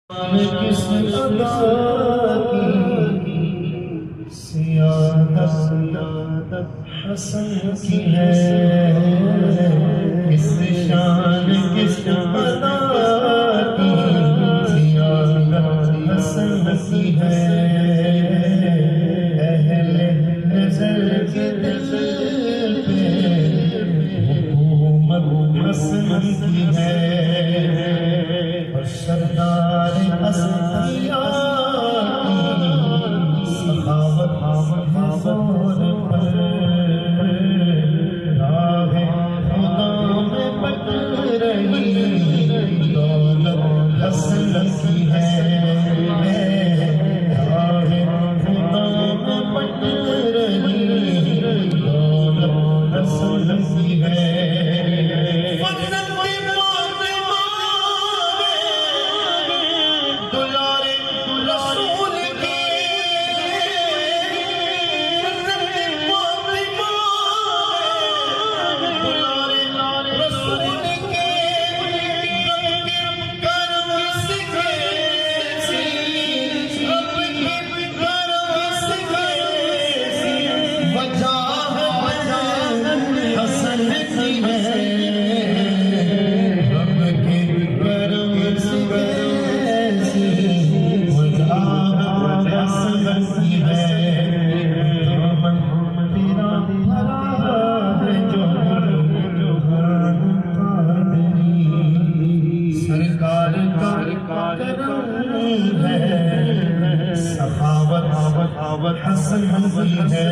کس ادا کی سیادت حسن کی ہے، کس شان کس ادا کی سیادت حسن کی ہے، اہل نظر کے دل پہ حکومت حسن کی ہے، اور سردار سخاوت زور پر راہ خدا میں بٹ رہی دولت حسن کی ہے، راہ خدا میں بٹ رہی دولت حسن کی ہے۔ سخاوت حسن کی ہے،